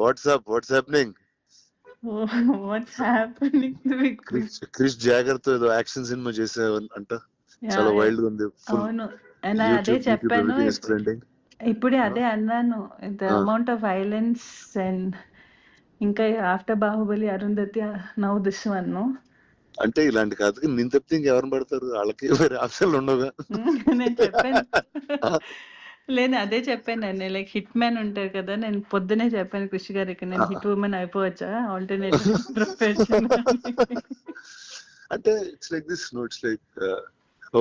Watts happening? What's happening with Krish జాగర్ తో ఏదో యాక్షన్ సినిమా చేసావు అంట, చాలా వైల్డ్ గా ఉంది. అవును, అదే చెప్పాను. ఇప్పుడే అదే అన్నాను, the amount of violence and ఇంకా after Baahubali, Arundhati, now this one. అంటే ఇలాంటి కథకి నేను తప్పితే ఇంకెవరు పడతారు, వాళ్ళకి వేరే ఆప్షన్లు ఉండవుగా. నేను చెప్పాను లేదు, అదే చెప్పాను నేను, లైక్ హిట్ మ్యాన్ ఉంటారు కదా, నేను పొద్దునే చెప్పాను కృషి గారికి, నేను హిట్ ఉమెన్ అయిపోవచ్చా ఆల్టర్నేట్ ప్రొఫెషన్. అంటే it's like this, no it's like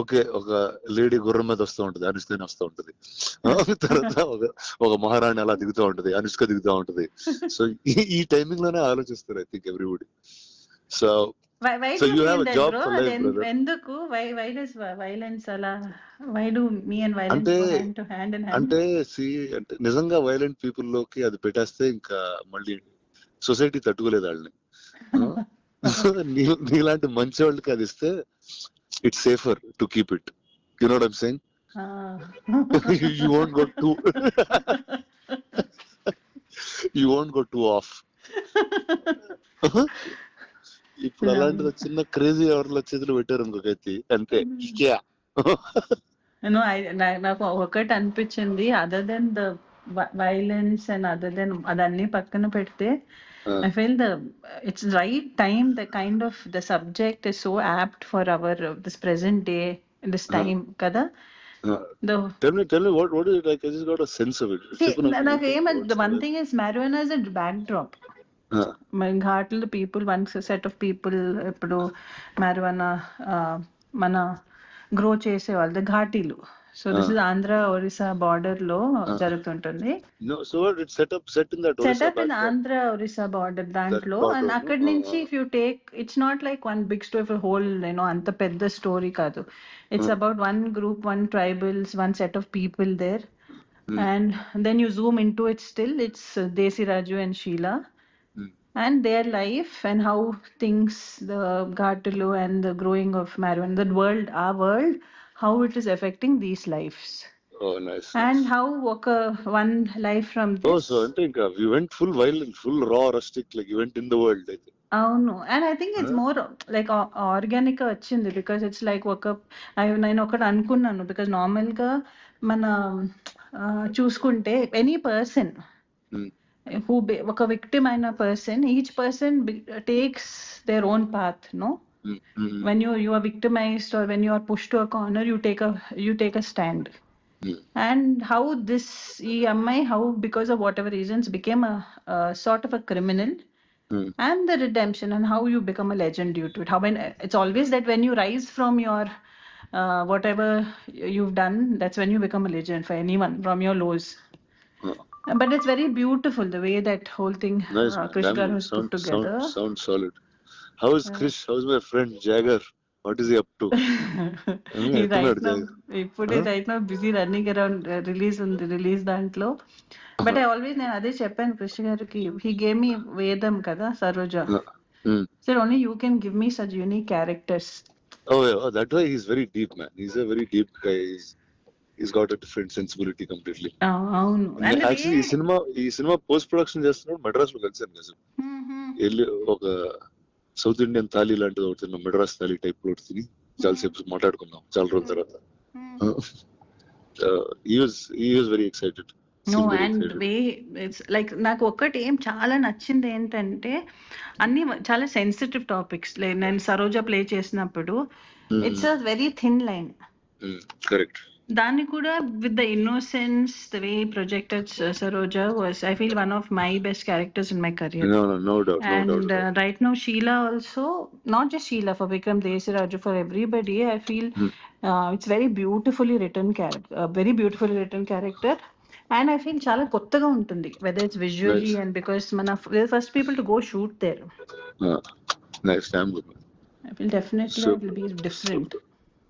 okay, ఒక లేడీ గుర్రం మీద వస్తూ ఉంటది, అనుష్క వస్తూ ఉంటది. తర్వాత ఒక మహారాణి అలా దిగుతూ ఉంటది, అనుష్క దిగుతూ ఉంటది. సో ఈ టైమింగ్ లోనే ఆలోచిస్తారు I think everybody. So you have a job for life, brother. ఎందుకు వై డస్ వైలెన్స్ అలా, why do me and violence go hand to hand and hand? అంటే నిజంగా వైలెంట్ పీపుల్ లోకి అది పెట్టేస్తే ఇంకా మళ్ళీ సొసైటీ తట్టుకోలేదు వాళ్ళని. నీలాంటి మంచి వాళ్ళకి అది ఇస్తే it's safer to keep it. You know what I'm saying? You won't go too off. ఇప్పుడు అలాంటిది చిన్న క్రేజీ ఎవరిలో చేతులు పెట్టారు ఇంకొకటి, అంతే. నాకు ఒకటి అనిపించింది, other than the violence and other than అదన్నీ పక్కన పెడితే, I feel it's right time, the kind of the subject is so apt for our this present day, this time kada. Tell me what is it like? I just got a sense of it. The one thing is marijuana is a backdrop. ఘాట్లు people, one set of people ఇప్పుడు marijuana మన grow చేసే వాళ్ళు ఘాటీలు. So this is Andhra Orissa border లో జరుగుతుంటుంది. Setup in Andhra Orissa border దాంట్లో. And అక్కడి నుంచి if you take, it's not like one big story for whole, అంత పెద్ద స్టోరీ కాదు. It's about one group, one tribals, one set of people there. And then you zoom in to it, still it's Deshiraju and Sheela and their life and how things, the Ghatalu and the growing of marijuana, the world, our world, how it is affecting these lives. Oh, nice. And how one life from this. Oh, so I think we went full violent, full raw, rustic, like you went in the world, I think. అవును, and I think it's more like organic గా వచ్చింది, because it's like నేను ఒకటి అనుకున్నాను, because normal గా మన చూసుకుంటే any person who ఒక victim అయిన person, each person takes their own path, no? When you are victimized or when you are pushed to a corner, you take a stand. And how this EMI, how because of whatever reasons became a sort of a criminal, and the redemption and how you become a legend due to it. How when it's always that when you rise from your whatever you've done, that's when you become a legend for anyone from your lows. But it's very beautiful the way that whole thing Krish Garu has put together. Sounds solid. How is Krish? How's my friend Jagger? What is he up to? right now busy running around, release దాంట్లో. But I always నేను అదే చెప్పాను కృషి గారికి, he gave me Vedam కదా, Saroja. Said only you can give me such unique characters. Oh yeah, that way he's very deep, man. He's a very deep guy. He's got a different sensibility completely. అవును. Actually ఈ cinema post production చేస్తున్నాడు మెడ్రాస్ లో కలిసాను కదా. వెళ్ళి ఒక south Indian thali లాంటిది ఒకటి తిన్నాం, మెడ్రాస్ థాలీ టైప్ లో తిని చాలాసేపు మాట్లాడుకున్నాం చాలా రోజుల తర్వాత. he was very excited. No, and way it's like నాకు ఒక్కటి ఏం చాలా నచ్చింది ఏంటంటే, అన్ని చాలా సెన్సిటివ్ టాపిక్స్. నేను సరోజా ప్లే చేసినప్పుడు it's a very thin line. Correct. దాన్ని కూడా with the innocence, the way he projected Saroja was, I feel, one of my best characters in my career. No doubt. And right now Sheila also, not just Sheila, for Vikram Desiraju, for everybody, I feel it's very beautifully written character, and I feel చాలా కొత్తగా ఉంటుంది, whether it's visually and because we're the first people to go shoot there. Nice. I feel definitely it will be different.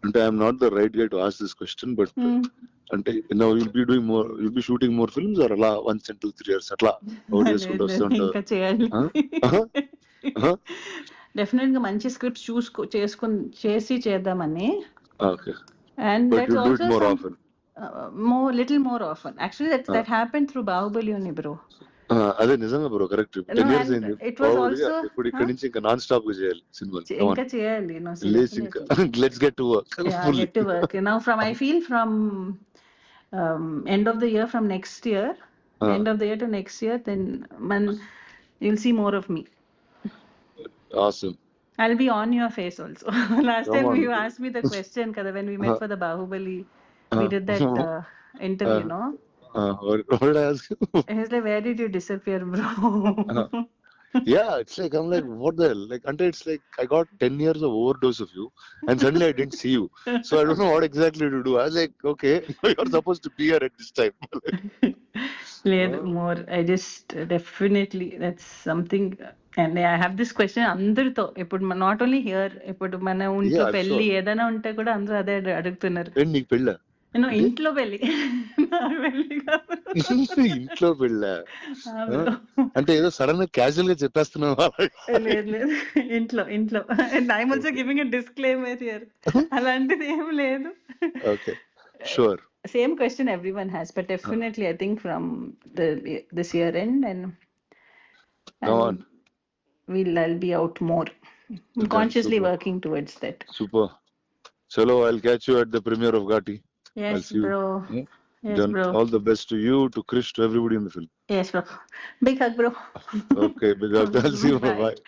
అంటే I'm not the right guy to ask this question, but అంటే now you'll be shooting more films or అలా once in 2-3 years అట్లా out చేసుకుంటూ వస్తుంటారు? ఇంకా చేయాలి definite గా మంచి స్క్రిప్ట్స్ చేసి చేద్దామని. Okay. And but that's you do also it more often. Little more often actually. That happened through Bahubali only, bro. అదే నిజంగా bro correct. No, 10 years and అయింది. it was Probably also, ఇప్పుడు ఇక్కడి నుంచి ఇంకా నాన్ స్టాప్ గా చేయాలి సినిమాలు. ఇంకా చేయాలి. No, లేచి ఇంకా definitely. Let's get to work Yeah, full. get to work. Now I feel from end of the year, from next year, end of the year to next year, then you'll see more of me. Awesome. I'll be on your face also. Last Come time on. you asked me the question, kada, when we met for the Bahubali, we did that interview, no? What did I ask you? He's like, where did you disappear, bro? Yeah, it's like I'm like, what the hell? Like, until it's like I got 10 years of overdose of you, and suddenly I didn't see you. So I don't know what exactly to do. I was like, okay, you're supposed to be here at this time. లేదు more I just definitely that's something. And I have this question అందరితో, ఇప్పుడు not only here, ఇప్పుడు మన ఇంట్లో Yeah, I'm పెళ్లి sure. ఏదైనా ఉంటే కూడా అందరూ అదే అడుగుతున్నారు. నీకు పెళ్ళ? నేను ఇంట్లో పెళ్లి, నా పెళ్లి కాదు. ఇంట్లో పెళ్ళ ఆ bro. అంటే ఏదో సడన్ గా క్యాజువల్ గా చెప్పేస్తున్నావు. లేదు లేదు, ఇంట్లో ఇంట్లో. And I'm also giving a disclaimer here. అలాంటిది ఏం లేదు. Okay, sure. Same question everyone has, but definitely I think from this year end, and Go on. I'll be out more. I'm consciously super. working towards that. Super. Chalo, I'll catch you at the premiere of Ghati. I'll Yes, see you. bro. Yes, Then bro. all the best to you, to Krish, to everybody in the film. Yes, bro. Big hug, bro. Okay, big up. I'll see you. Bye. Bye.